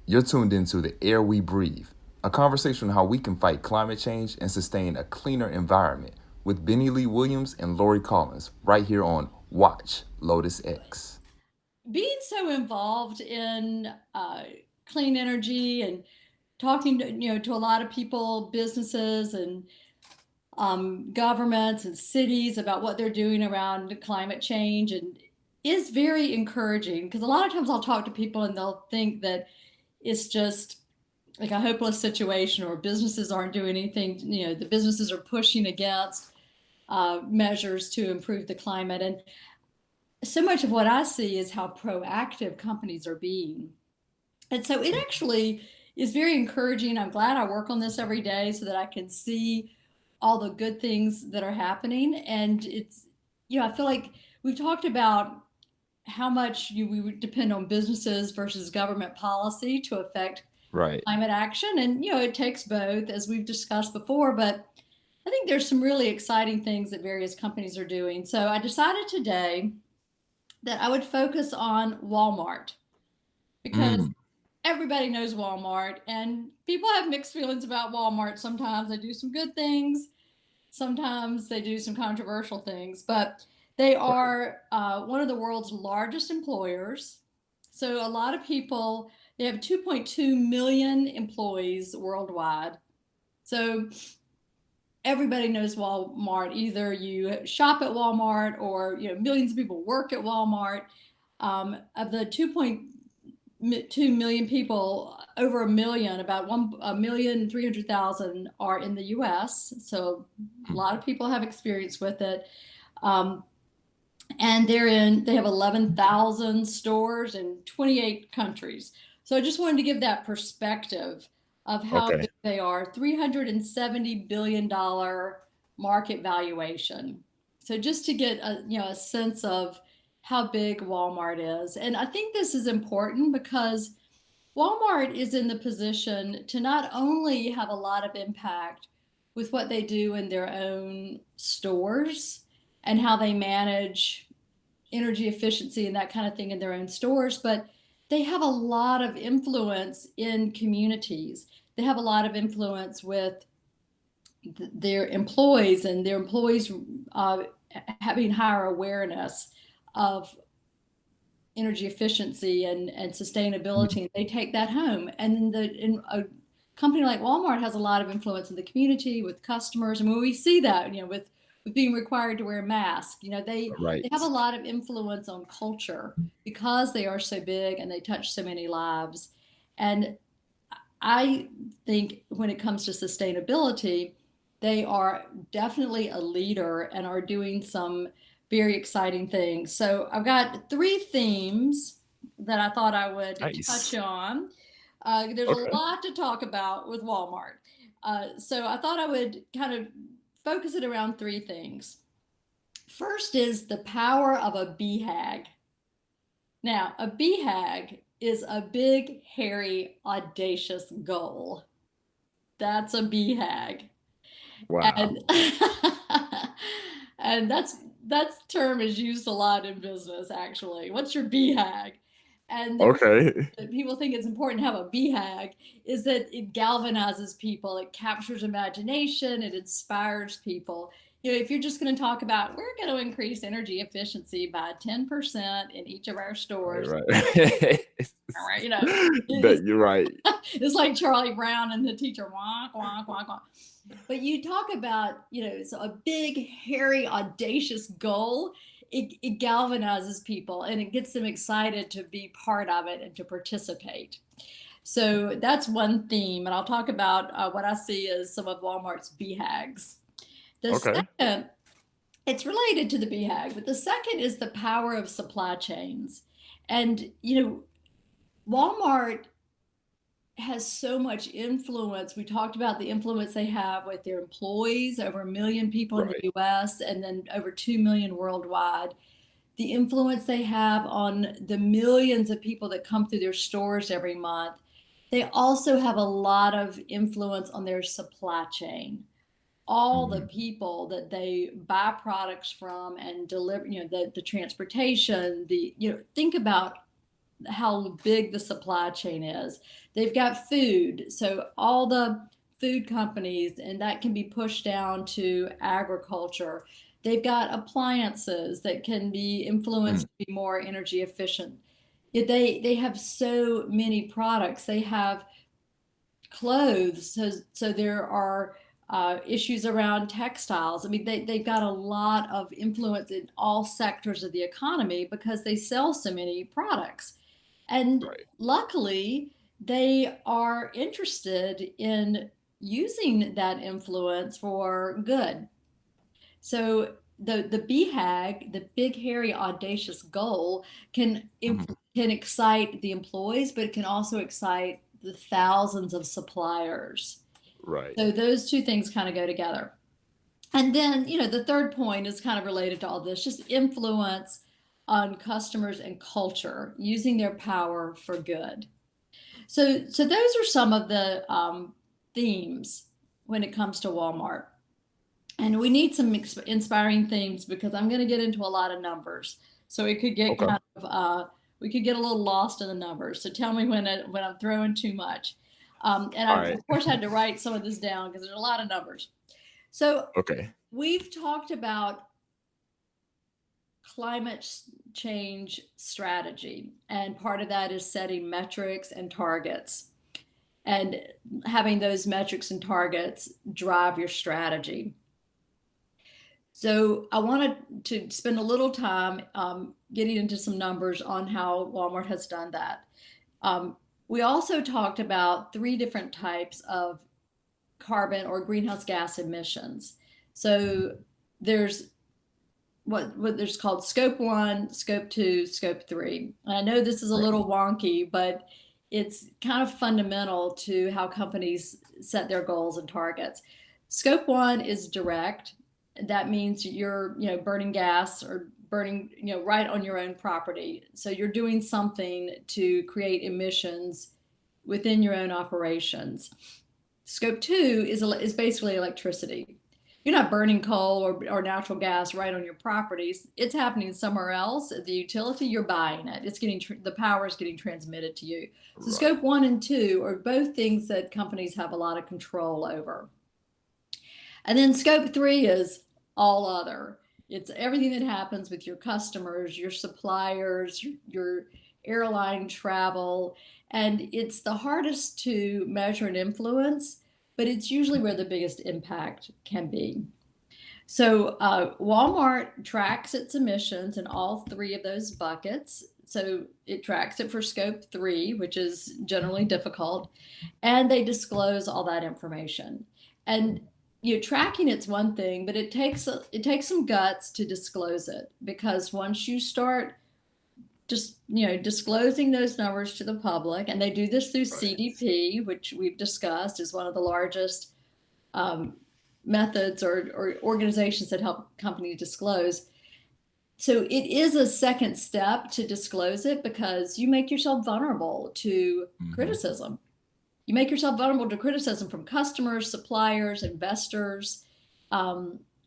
You're tuned into The Air We Breathe, a conversation on how we can fight climate change and sustain a cleaner environment with Bennie Lee Williams and Lori Collins right here on Watch Lotus X. Being so involved in clean energy and talking to a lot of people, businesses and governments and cities about what they're doing around climate change and is very encouraging because a lot of times I'll talk to people and they'll think that it's just like a hopeless situation or businesses aren't doing anything. The businesses are pushing against measures to improve the climate. And so much of what I see is how proactive companies are being. And so it actually is very encouraging. I'm glad I work on this every day so that I can see all the good things that are happening. And I feel like we've talked about how much we would depend on businesses versus government policy to affect Right. climate action. And, it takes both, as we've discussed before. But I think there's some really exciting things that various companies are doing. So I decided today that I would focus on Walmart because Mm, everybody knows Walmart and people have mixed feelings about Walmart. Sometimes they do some good things, sometimes they do some controversial things, but they right. are one of the world's largest employers. So a lot of people, they have 2.2 million employees worldwide. So everybody knows Walmart. Either you shop at Walmart or millions of people work at Walmart. Of the 2.2 million people, over a million, about 1,300,000 are in the U.S. So a Mm. lot of people have experience with it. Um, and they have 11,000 stores in 28 countries. So I just wanted to give that perspective of how Okay. big they are. $370 billion market valuation. So just to get a sense of how big Walmart is. And I think this is important because Walmart is in the position to not only have a lot of impact with what they do in their own stores and how they manage energy efficiency and that kind of thing in their own stores, but they have a lot of influence in communities. They have a lot of influence with their employees and their employees uh, having higher awareness of energy efficiency and sustainability, and they take that home. And a company like Walmart has a lot of influence in the community with customers. And when we see that, with being required to wear masks, they have a Right. lot of influence on culture because they are so big and they touch so many lives. And I think when it comes to sustainability, they are definitely a leader and are doing some very exciting things. So I've got three themes that I thought I would touch Nice. on. There's a Okay. lot to talk about with Walmart. So I thought I would kind of focus it around three things. First is the power of a BHAG. Now, a BHAG is a big, hairy, audacious goal. That's a BHAG. Wow. And and that term is used a lot in business actually. What's your BHAG? And the reason Okay. that people think it's important to have a BHAG is that it galvanizes people, it captures imagination, it inspires people. If you're just going to talk about we're going to increase energy efficiency by 10% in each of our Right, stores, right. all right, That it's you're right. it's like Charlie Brown and the teacher, wonk, wonk, wonk, wonk. But you talk about, so a big, hairy, audacious goal. It galvanizes people and it gets them excited to be part of it and to participate. So that's one theme. And I'll talk about what I see as some of Walmart's BHAGs. The Okay. second, it's related to the BHAG, but the second is the power of supply chains. And, Walmart has so much influence. We talked about the influence they have with their employees, over a million people in the Right. US and then over 2 million worldwide. The influence they have on the millions of people that come through their stores every month. They also have a lot of influence on their supply chain. All the Mhm. people that they buy products from and deliver, the transportation, think about how big the supply chain is. They've got food, so all the food companies, and that can be pushed down to agriculture. They've got appliances that can be influenced Mm. to be more energy efficient. Yet they have so many products. They have clothes, so there are issues around textiles. I mean, they've got a lot of influence in all sectors of the economy because they sell so many products. And Right. luckily, they are interested in using that influence for good. So the BHAG, the big, hairy, audacious goal, Mhm. can excite the employees, but it can also excite the thousands of suppliers. Right. So those two things kind of go together. And then, the third point is kind of related to all this, just influence on customers and culture, using their power for good. So those are some of the themes when it comes to Walmart. And we need some inspiring themes because I'm going to get into a lot of numbers. So it could get Okay. kind of, we could get a little lost in the numbers. So tell me when I'm throwing too much. And All I, right. of course, had to write some of this down because there's a lot of numbers. So Okay. we've talked about climate change strategy, and part of that is setting metrics and targets, and having those metrics and targets drive your strategy. So I wanted to spend a little time getting into some numbers on how Walmart has done that. Um, we also talked about three different types of carbon or greenhouse gas emissions. So there's what there's called scope 1, scope 2, scope 3. And I know this is a Right. little wonky, but it's kind of fundamental to how companies set their goals and targets. Scope 1 is direct. That means you're, burning gas or burning, right on your own property. So you're doing something to create emissions within your own operations. Scope 2 is basically electricity. You're not burning coal or natural gas right on your properties. It's happening somewhere else. The utility, you're buying it. It's getting the power is getting transmitted to you. So Right. scope 1 and 2 are both things that companies have a lot of control over. And then scope 3 is all other. It's everything that happens with your customers, your suppliers, your airline travel. And it's the hardest to measure and influence, but it's usually where the biggest impact can be. So Walmart tracks its emissions in all three of those buckets. So it tracks it for scope 3, which is generally difficult, and they disclose all that information. And tracking it's one thing, but it takes some guts to disclose it, because once you start just disclosing those numbers to the public, and they do this through Right. CDP, which we've discussed is one of the largest um, methods or organizations that help companies disclose. So it is a second step to disclose it, because you make yourself vulnerable to Mhm. criticism. You make yourself vulnerable to criticism from customers, suppliers, investors.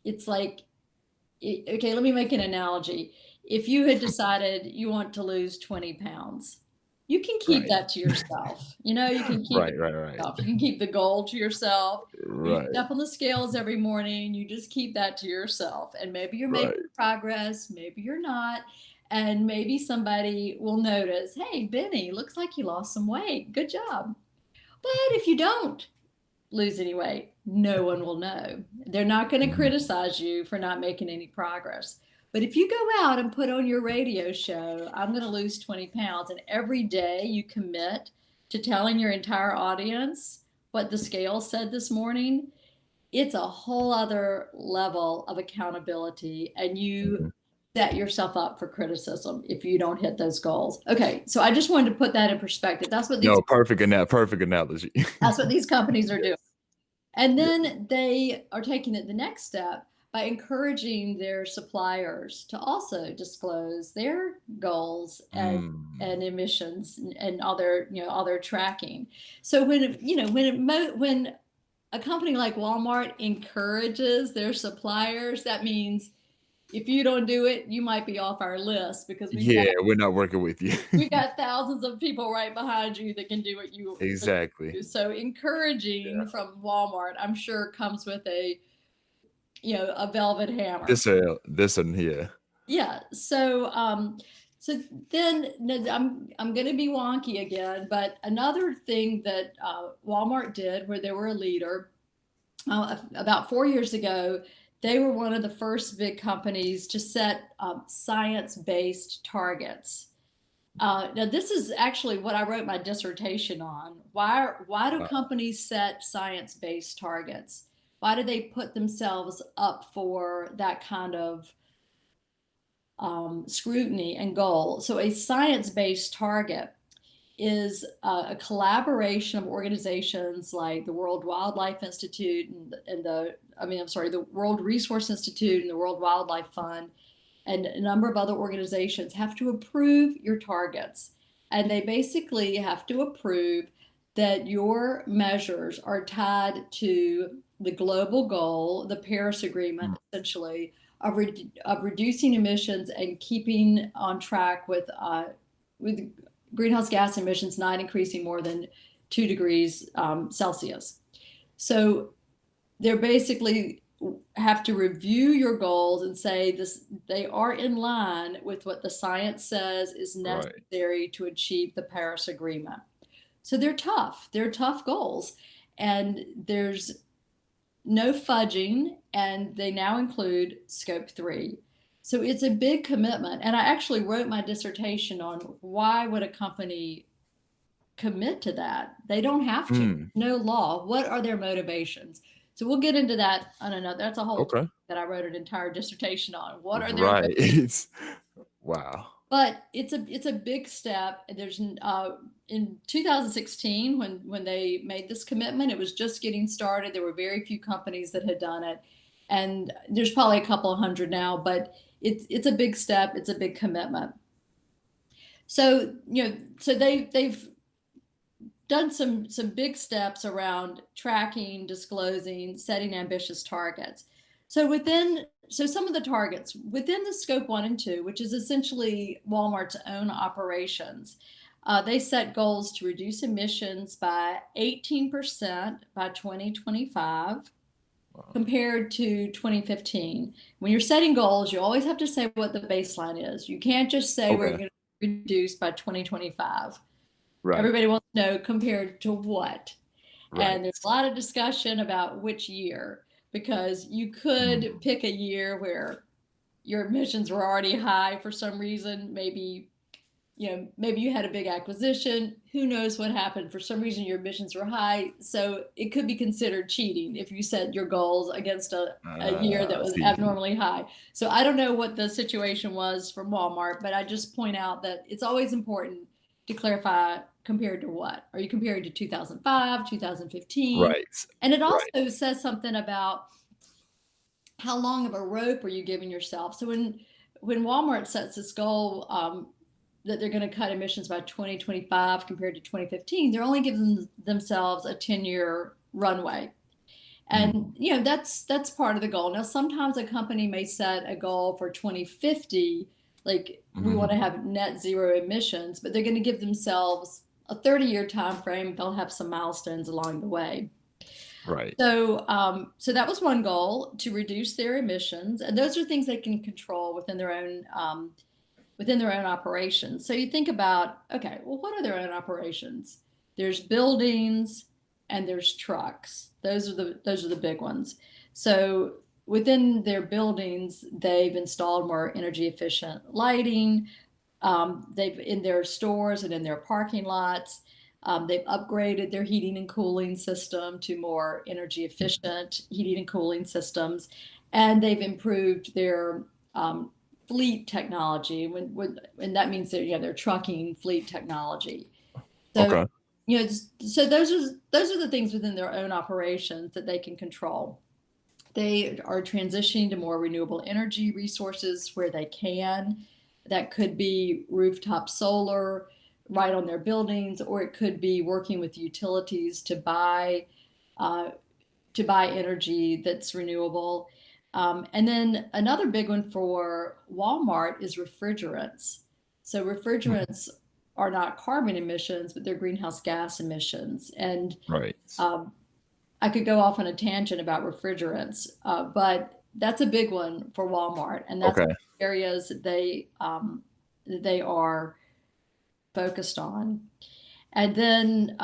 It's like, okay, let me make an analogy. If you had decided you want to lose 20 pounds, you can keep Right. that to yourself. You can keep it Right. Right. to Right. yourself. You can keep the goal to yourself. You Right. step on the scales every morning. You just keep that to yourself. And maybe you're Right. making progress, maybe you're not. And maybe somebody will notice, hey, Benny, looks like you lost some weight. Good job. But if you don't lose any weight, no one will know. They're not going to Mhm. criticize you for not making any progress. But if you go out and put on your radio show, I'm going to lose 20 pounds, and every day you commit to telling your entire audience what the scale said this morning, it's a whole other level of accountability, and you Mhm. set yourself up for criticism if you don't hit those goals. Okay, so I just wanted to put that in perspective. No, perfect analogy. That's what these companies are doing. Yes. And Yes. then they are taking it the next step by encouraging their suppliers to also disclose their goals Mm. and emissions and all their all their tracking. So when a company like Walmart encourages their suppliers, that means if you don't do it, you might be off our list because Yeah, we're not working with you. we've got thousands of people right behind you that can do what you Exactly. do. So encouraging from Walmart, I'm sure comes with a, a velvet hammer. This one here. Yeah. So then no, I'm going to be wonky again, but another thing that Walmart did, where they were a leader, about 4 years ago, they were one of the first big companies to set science-based targets. Now, this is actually what I wrote my dissertation on. Why do Wow. companies set science-based targets? Why do they put themselves up for that kind of scrutiny and goal? So a science-based target is a collaboration of organizations like the World Wildlife Institute and the World Resource Institute and the World Wildlife Fund and a number of other organizations have to approve your targets. And they basically have to approve that your measures are tied to the global goal, the Paris Agreement, essentially, of reducing emissions and keeping on track with greenhouse gas emissions not increasing more than 2 degrees Celsius. So they're basically have to review your goals and say they are in line with what the science says is necessary to achieve the Paris Agreement. So they're tough. They're tough goals. And there's no fudging, and they now include scope 3. So it's a big commitment. And I actually wrote my dissertation on why would a company commit to that? They don't have to. No law. What are their motivations? So we'll get into that on another. That's a whole that I wrote an entire dissertation on. What are their Right. Wow. But it's a big step. There's in 2016 when they made this commitment, it was just getting started. There were very few companies that had done it, and there's probably a couple of hundred now. But it's a big step. It's a big commitment. So so they've done some big steps around tracking, disclosing, setting ambitious targets. So some of the targets within the scope 1 and 2, which is essentially Walmart's own operations, they set goals to reduce emissions by 18% by 2025 compared to 2015. When you're setting goals, you always have to say what the baseline is. You can't just say we're going to reduce by 2025. Right. Everybody wants to know compared to what. Right. And there's a lot of discussion about which year, because you could pick a year where your emissions were already high for some reason. Maybe you had a big acquisition. Who knows what happened? For some reason, your emissions were high. So it could be considered cheating if you set your goals against a year that was abnormally high. So I don't know what the situation was from Walmart, but I just point out that it's always important to clarify compared to what. Are you comparing to 2005, 2015? Right. And it also says something about how long of a rope are you giving yourself. So when Walmart sets this goal that they're going to cut emissions by 2025 compared to 2015, they're only giving themselves a 10-year runway. And that's part of the goal. Now, sometimes a company may set a goal for 2050, like we want to have net zero emissions, but they're going to give themselves a 30-year time frame. They'll have some milestones along the way. Right. So that was one goal, to reduce their emissions, and those are things they can control within their own operations. So you think about, okay, well, what are their own operations? There's buildings and there's trucks. Those are the big ones. So within their buildings, they've installed more energy efficient lighting. They've in their stores and in their parking lots. They've upgraded their heating and cooling system to more energy efficient heating and cooling systems, and they've improved their fleet technology. And that means their trucking fleet technology. So, so those are the things within their own operations that they can control. They are transitioning to more renewable energy resources where they can. That could be rooftop solar right on their buildings, or it could be working with utilities to buy energy that's renewable. And then another big one for Walmart is refrigerants. So refrigerants are not carbon emissions, but they're greenhouse gas emissions. And Right. um, I could go off on a tangent about refrigerants, but that's a big one for Walmart, and that's Okay. areas that they are focused on. And then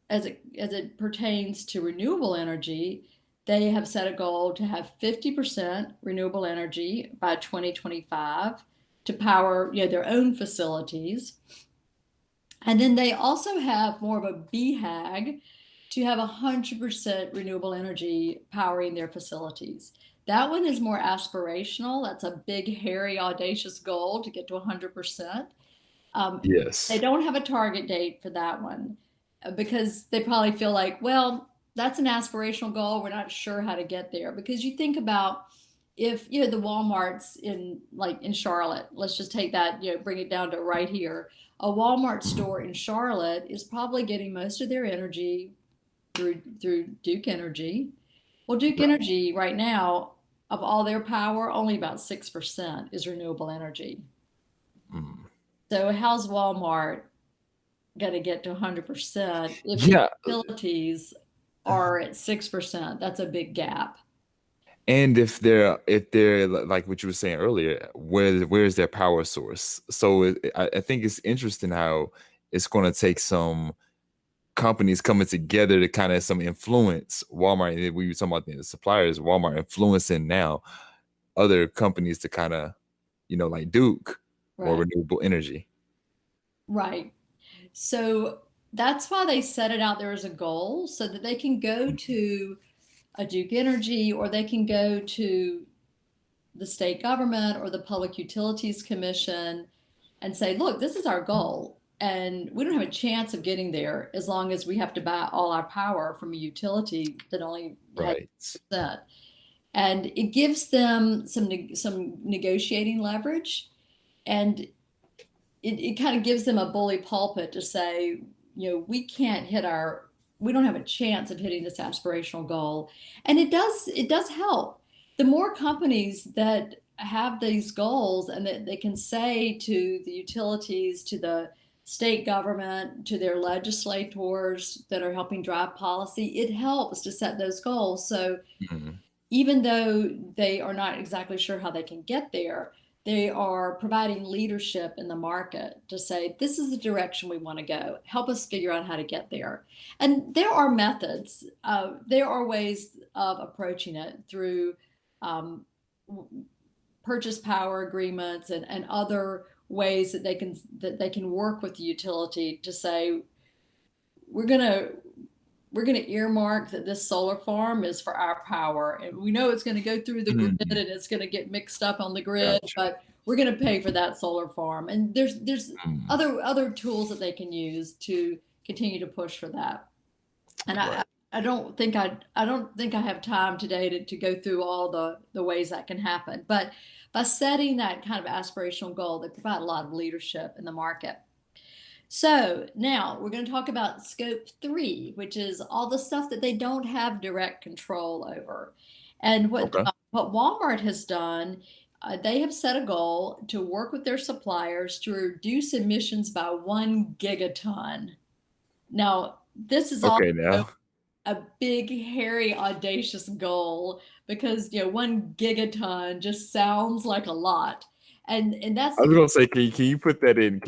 as it pertains to renewable energy, they have set a goal to have 50% renewable energy by 2025 to power, their own facilities. And then they also have more of a BHAG to have 100% renewable energy powering their facilities. That one is more aspirational. That's a big, hairy, audacious goal to get to 100%. They Yes. don't have a target date for that one because they probably feel like, well, that's an aspirational goal. We're not sure how to get there. Because you think about if the Walmarts in Charlotte, let's just take that, bring it down to right here. A Walmart store in Charlotte is probably getting most of their energy through Duke Energy. Well, Duke Right. Energy right now, of all their power, only about 6% is renewable energy. Mm. So how's Walmart going to get to 100% if the Yeah. utilities are at 6%? That's a big gap. And if they're like what you were saying earlier, where's their power source? So I think it's interesting how it's going to take some companies coming together to kind of some influence Walmart. And we were talking about the suppliers, Walmart influencing now other companies to kind of, like Duke, more Right. renewable energy. Right. So that's why they set it out there as a goal so that they can go to a Duke Energy or they can go to the state government or the Public Utilities Commission and say, look, this is our goal. And we don't have a chance of getting there as long as we have to buy all our power from a utility that only has Right. that. And it gives them some negotiating leverage, and it kind of gives them a bully pulpit to say, we can't hit we don't have a chance of hitting this aspirational goal. And it does help. The more companies that have these goals and that they can say to the utilities, to the state government, to their legislators that are helping drive policy, it helps to set those goals. So Mhm. even though they are not exactly sure how they can get there, they are providing leadership in the market to say, this is the direction we want to go. Help us figure out how to get there. And there are methods, there are ways of approaching it through um, purchase power agreements and other ways that they can work with the utility to say, we're going to we're going to earmark that this solar farm is for our power. And we know it's going to go through the grid and Mhm. it's going to get mixed up on the grid, Gotcha. but we're going to pay for that solar farm. And there's Mm. other tools that they can use to continue to push for that. And Right. I don't think I have time today to go through all the ways that can happen. But by setting that kind of aspirational goal, they provide a lot of leadership in the market. So now we're going to talk about scope three, which is all the stuff that they don't have direct control over. And Okay. what Walmart has done, they have set a goal to work with their suppliers to reduce emissions by 1 gigaton. Now, this is also Okay. Now a big, hairy, audacious goal because 1 gigaton just sounds like a lot. And that's I the was gonna say, can you put that in?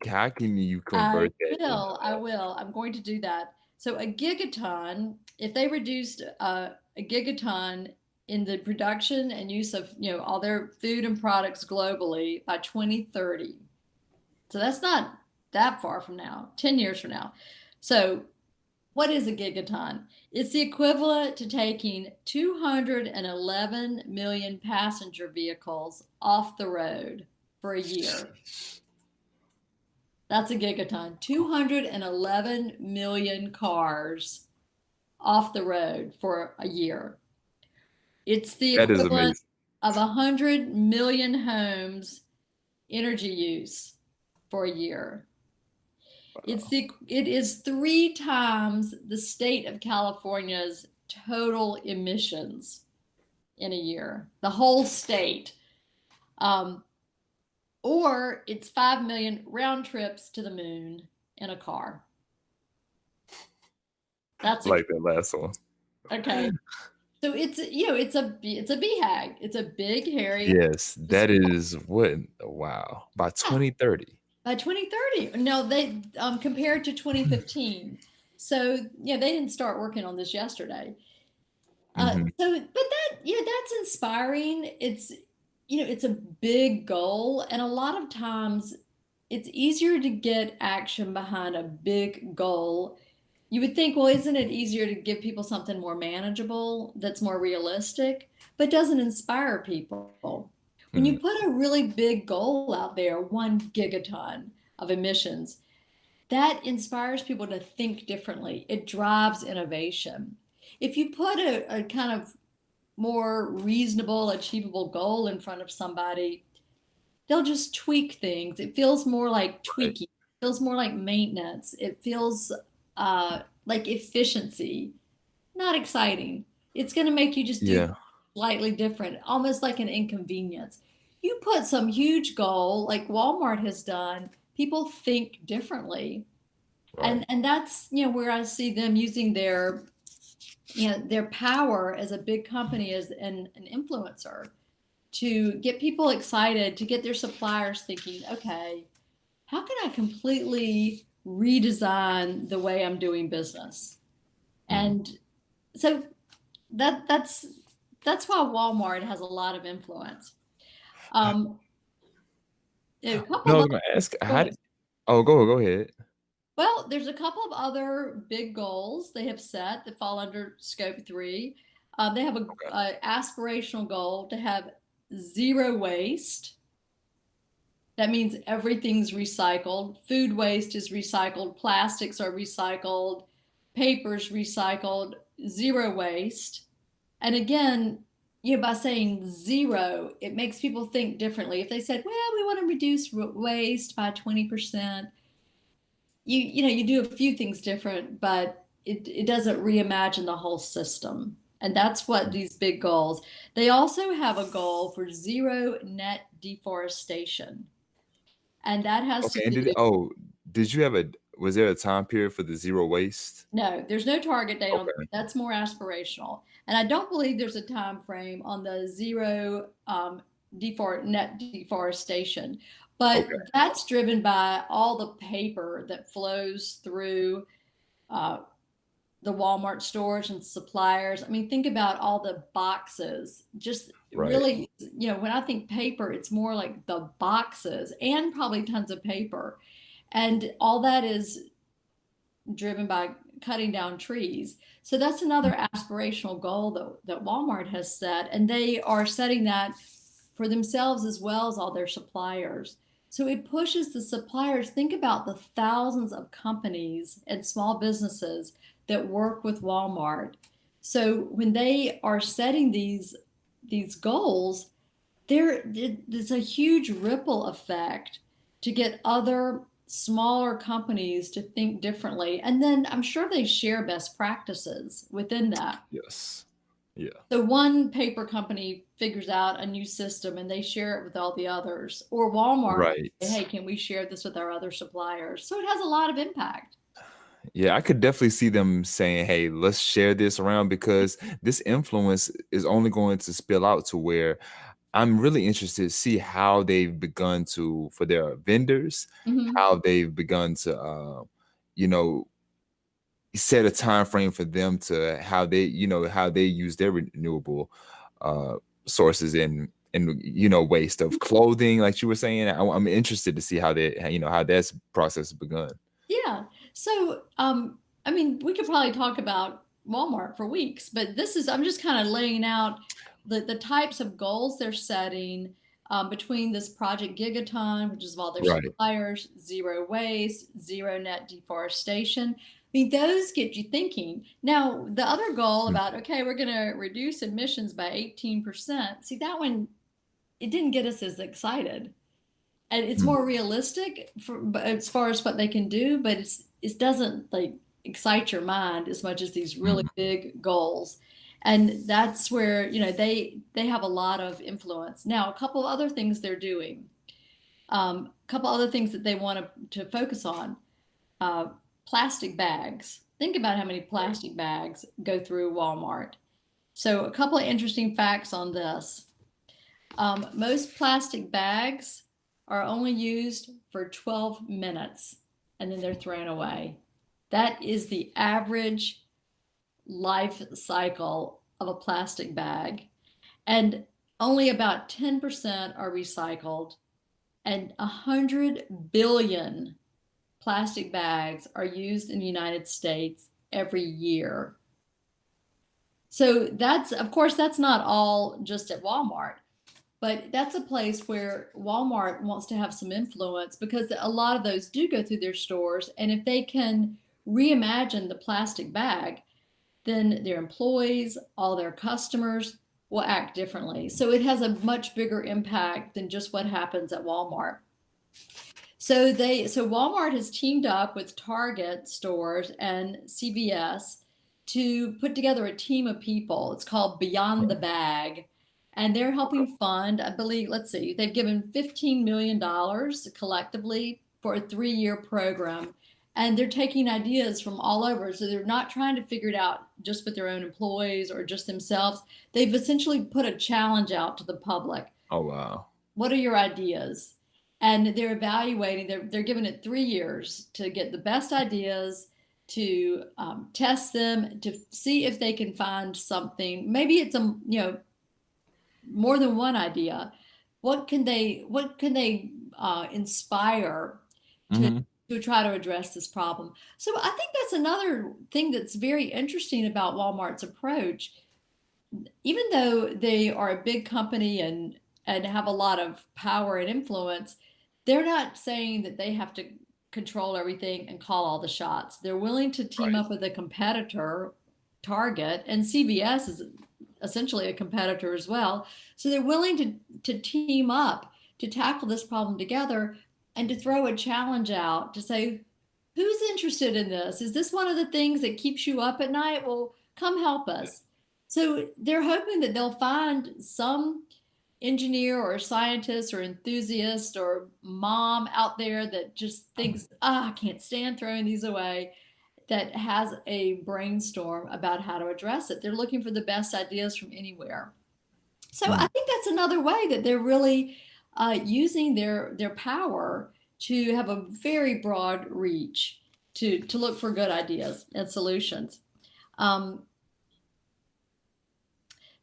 How can you convert that in? I will. I'm going to do that. So a gigaton, if they reduced a gigaton in the production and use of, all their food and products globally by 2030. So that's not that far from now, 10 years from now. So what is a gigaton? It's the equivalent to taking 211 million passenger vehicles off the road for a year. That's a gigaton. 211 million cars off the road for a year. It's the That is equivalent amazing. of 100 million homes energy use for a year. It is 3 times the state of California's total emissions. in a year, the whole state. Um, or it's 5 million round trips to the moon in a car. That's Like that last one. okay. So it's a BHAG. It's a big hairy. Yes, that is what wow. By Yeah, 2030. by 2030. No, they compared to 2015. So yeah, they didn't start working on this yesterday. Mhm. But that's inspiring. It's a big goal, and a lot of times it's easier to get action behind a big goal. You would think, well, isn't it easier to give people something more manageable that's more realistic, but doesn't inspire people? When Mm, you put a really big goal out there, 1 gigaton of emissions, that inspires people to think differently. It drives innovation. If you put a kind of more reasonable, achievable goal in front of somebody, they'll just tweak things. It feels more like right. tweaking, it feels more like maintenance, it feels like efficiency, not exciting. It's going to make you just do Yeah, slightly different, almost like an inconvenience. You put some huge goal like Walmart has done, people think differently. right. And that's where I see them using their power as a big company as an influencer to get people excited, to get their suppliers thinking, okay, how can I completely redesign the way I'm doing business? Mm. And so that's why Walmart has a lot of influence. Um, a No, I couple was of gonna ask go how ahead. did oh, go ahead. Well, there's a couple of other big goals they have set that fall under scope three. They have Okay. a aspirational goal to have zero waste. That means everything's recycled. Food waste is recycled. Plastics are recycled. Paper's recycled. Zero waste. And again, by saying zero, it makes people think differently. If they said, well, we want to reduce waste by 20%, you do a few things different, but it doesn't reimagine the whole system. And that's what Mm. these big goals. They also have a goal for zero net deforestation. And that has to Okay, and do, did you have a was there a time period for the zero waste? no, there's no target date on Okay, that's more aspirational. And I don't believe there's a time frame on the zero net deforestation. But okay, that's driven by all the paper that flows through uh, the Walmart stores and suppliers. I mean, think about all the boxes. Just right. really, when I think paper, it's more like the boxes and probably tons of paper. And all that is driven by cutting down trees. So that's Mm, another aspirational goal that Walmart has set. And they are setting that for themselves as well as all their suppliers. So it pushes the suppliers. Think about the thousands of companies and small businesses that work with Walmart. So when they are setting these goals, there's a huge ripple effect to get other smaller companies to think differently. And then I'm sure they share best practices within that. yes. Yeah. So one paper company figures out a new system and they share it with all the others. Or Walmart, Right. hey, can we share this with our other suppliers? So it has a lot of impact. Yeah, I could definitely see them saying, "Hey, let's share this around," because this influence is only going to spill out to where I'm really interested to see how they've begun to for their vendors, Mhm. how they've begun to, you know, set a time frame for them to how they use their renewable uh, sources in waste of clothing, like you were saying. I'm interested to see how how that's process has begun. Yeah. So, I mean, we could probably talk about Walmart for weeks, but I'm just kind of laying out the types of goals they're setting between this Project Gigaton, which is of all their Right. suppliers, zero waste, zero net deforestation. I mean, those get you thinking. Now, the other goal Mm, about, okay, we're going to reduce emissions by 18%. See, that one, it didn't get us as excited, and it's mm, more realistic as far as what they can do, but it doesn't like excite your mind as much as these really mm. big goals. And that's where, they have a lot of influence. Now, a couple other things they're doing, a couple other things that they want to focus on. Plastic bags. Think about how many plastic bags go through Walmart. So a couple of interesting facts on this. Most plastic bags are only used for 12 minutes and then they're thrown away. That is the average life cycle of a plastic bag. And only about 10% are recycled, and 100 billion plastic bags are used in the United States every year. So of course, that's not all just at Walmart, but that's a place where Walmart wants to have some influence because a lot of those do go through their stores. And if they can reimagine the plastic bag, then their employees, all their customers will act differently. So it has a much bigger impact than just what happens at Walmart. So Walmart has teamed up with Target stores and CVS to put together a team of people. It's called Beyond the Bag. And they're helping fund, I believe, let's see, they've given $15 million collectively for a 3-year program. And they're taking ideas from all over. So they're not trying to figure it out just with their own employees or just themselves. They've essentially put a challenge out to the public. Oh, wow. What are your ideas? And they're evaluating, they're giving it 3 years to get the best ideas, to test them, to see if they can find something. Maybe it's more than one idea. What can they inspire to try to address this problem? So I think that's another thing that's very interesting about Walmart's approach. Even though they are a big company and have a lot of power and influence, they're not saying that they have to control everything and call all the shots. They're willing to team up with a competitor, Target, and CVS is essentially a competitor as well. So they're willing to team up to tackle this problem together and to throw a challenge out to say, who's interested in this? Is this one of the things that keeps you up at night? Well, come help us. So they're hoping that they'll find some engineer or scientist or enthusiast or mom out there that just thinks, I can't stand throwing these away, that has a brainstorm about how to address it. They're looking for the best ideas from anywhere. So I think that's another way that they're really using their power to have a very broad reach to look for good ideas and solutions.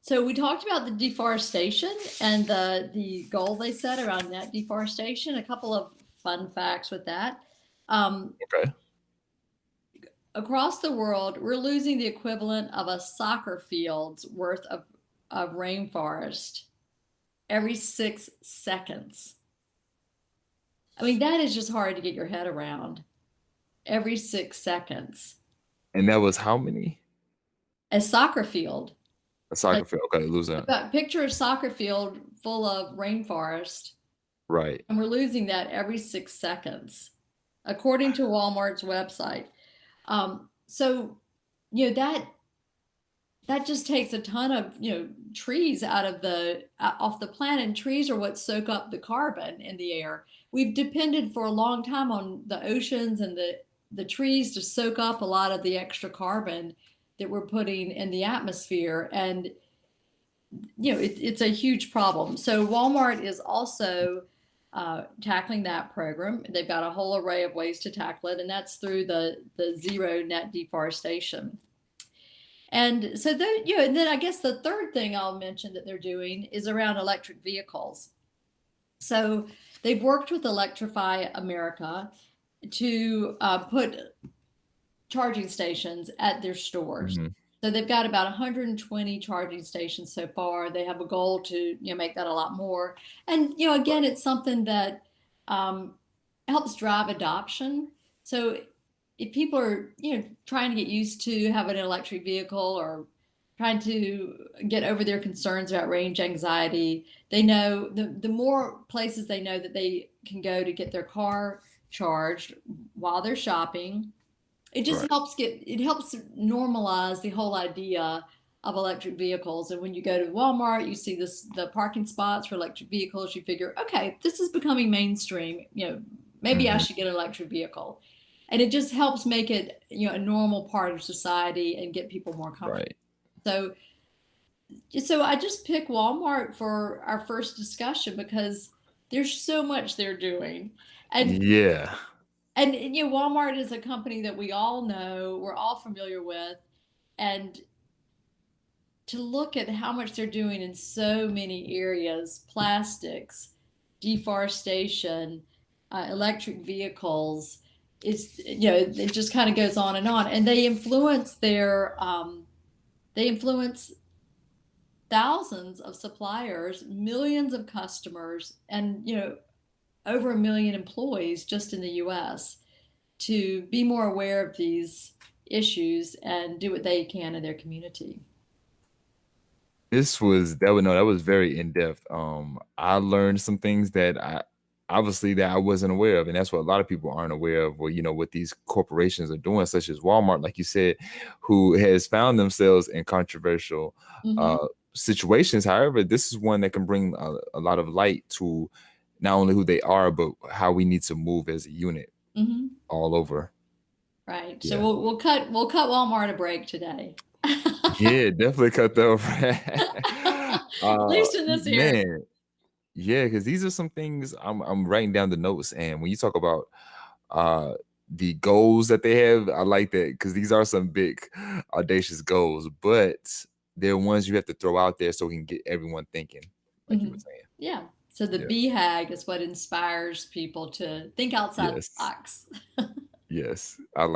So we talked about the deforestation and the goal they set around net deforestation. A couple of fun facts with that. Okay. Across the world, we're losing the equivalent of a soccer field's worth of rainforest every 6 seconds. I mean, that is just hard to get your head around. Every 6 seconds. And that was how many? A soccer field. A soccer field. Okay, lose that. Picture a soccer field full of rainforest. Right. And we're losing that every 6 seconds, according to Walmart's website. So, that just takes a ton of, trees off the planet. And trees are what soak up the carbon in the air. We've depended for a long time on the oceans and the trees to soak up a lot of the extra carbon that we're putting in the atmosphere. And, it's a huge problem. So Walmart is also tackling that program. They've got a whole array of ways to tackle it, and that's through the zero net deforestation. And so, and then I guess the third thing I'll mention that they're doing is around electric vehicles. So they've worked with Electrify America to put charging stations at their stores. So they've got about 120 charging stations so far. They have a goal to make that a lot more. And again, it's something that helps drive adoption. So if people are trying to get used to having an electric vehicle or trying to get over their concerns about range anxiety, they know the more places they know that they can go to get their car charged while they're shopping. It just helps normalize the whole idea of electric vehicles. And when you go to Walmart, you see the parking spots for electric vehicles. You figure, okay, this is becoming mainstream. Maybe I Hmm. should get an electric vehicle. And it just helps make it, a normal part of society and get people more comfortable. Right. So, so I just pick Walmart for our first discussion because there's so much they're doing. And Yeah. Walmart is a company that we all know, we're all familiar with, and to look at how much they're doing in so many areas, plastics, deforestation, electric vehicles, it just kind of goes on, and they influence thousands of suppliers, millions of customers, and over 1 million employees just in the US to be more aware of these issues and do what they can in their community. That was very in depth. I learned some things that I wasn't aware of, and that's what a lot of people aren't aware of. Well, what these corporations are doing, such as Walmart, like you said, who has found themselves in controversial Mm-hmm. uh, situations. However, this is one that can bring a lot of light to not only who they are, but how we need to move as a unit Mm-hmm. all over. Right. So Yeah. we'll cut Walmart a break today. Yeah, definitely cut that At least in this area. man. Yeah, because these are some things I'm writing down the notes, and when you talk about uh the goals that they have, I like that because these are some big audacious goals, but they're ones you have to throw out there so we can get everyone thinking, like you Hmm. were saying. Yeah. So the Yeah. BHAG is what inspires people to think outside the Yes. box. Yes. I like